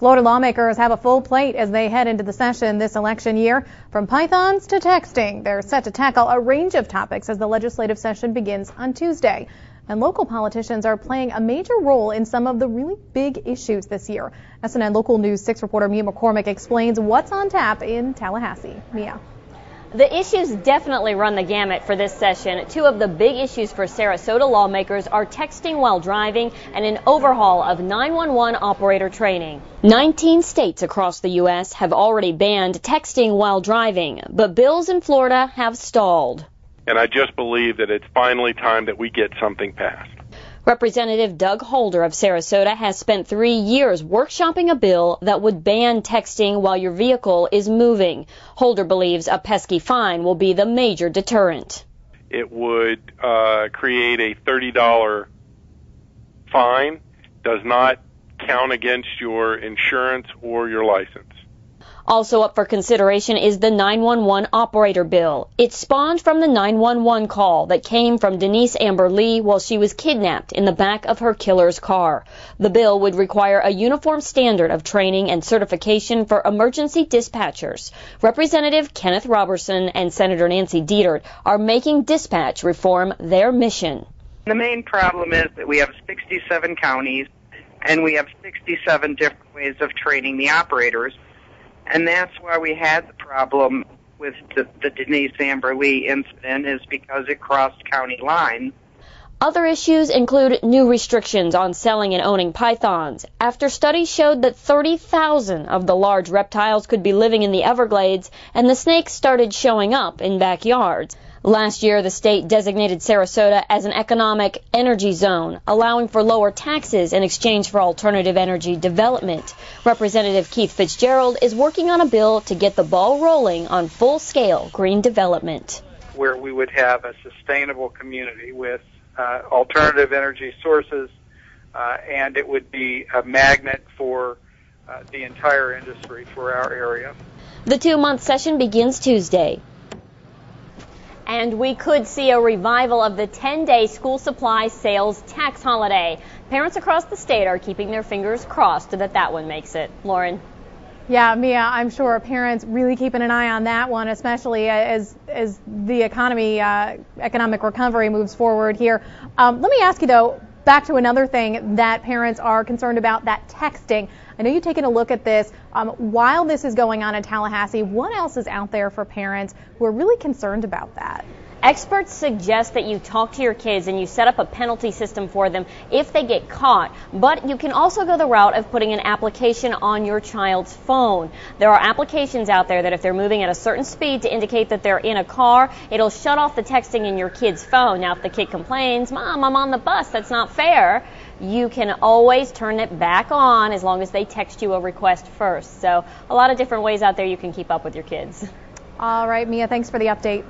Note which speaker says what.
Speaker 1: Florida lawmakers have a full plate as they head into the session this election year. From pythons to texting, they're set to tackle a range of topics as the legislative session begins on Tuesday. And local politicians are playing a major role in some of the really big issues this year. SNN Local News 6 reporter Mia McCormick explains what's on tap in Tallahassee. Mia.
Speaker 2: The issues definitely run the gamut for this session. Two of the big issues for Sarasota lawmakers are texting while driving and an overhaul of 911 operator training. 19 states across the U.S. have already banned texting while driving, but bills in Florida have stalled.
Speaker 3: And I just believe that it's finally time that we get something passed.
Speaker 2: Representative Doug Holder of Sarasota has spent 3 years workshopping a bill that would ban texting while your vehicle is moving. Holder believes a pesky fine will be the major deterrent.
Speaker 3: It would create a $30 fine, does not count against your insurance or your license.
Speaker 2: Also up for consideration is the 911 operator bill. It spawned from the 911 call that came from Denise Amber Lee while she was kidnapped in the back of her killer's car. The bill would require a uniform standard of training and certification for emergency dispatchers. Representative Kenneth Robertson and Senator Nancy Dietert are making dispatch reform their mission.
Speaker 4: The main problem is that we have 67 counties and we have 67 different ways of training the operators. And that's why we had the problem with the Denise Amber Lee incident, is because it crossed county lines.
Speaker 2: Other issues include new restrictions on selling and owning pythons, after studies showed that 30,000 of the large reptiles could be living in the Everglades, and the snakes started showing up in backyards. Last year, the state designated Sarasota as an economic energy zone, allowing for lower taxes in exchange for alternative energy development. Representative Keith Fitzgerald is working on a bill to get the ball rolling on full-scale green development,
Speaker 5: where we would have a sustainable community with alternative energy sources, and it would be a magnet for the entire industry for our area.
Speaker 2: The 2-month session begins Tuesday. And we could see a revival of the 10-day school supply sales tax holiday. Parents across the state are keeping their fingers crossed that one makes it. Lauren?
Speaker 1: Yeah, Mia, I'm sure parents really keeping an eye on that one, especially as the economic recovery moves forward here. Let me ask you, though, back to another thing that parents are concerned about, that texting. I know you've taken a look at this. While this is going on in Tallahassee, what else is out there for parents who are really concerned about that?
Speaker 2: Experts suggest that you talk to your kids and you set up a penalty system for them if they get caught. But you can also go the route of putting an application on your child's phone. There are applications out there that if they're moving at a certain speed to indicate that they're in a car, it'll shut off the texting in your kid's phone. Now, if the kid complains, "Mom, I'm on the bus, that's not fair," you can always turn it back on as long as they text you a request first. So a lot of different ways out there you can keep up with your kids.
Speaker 1: All right, Mia, thanks for the update.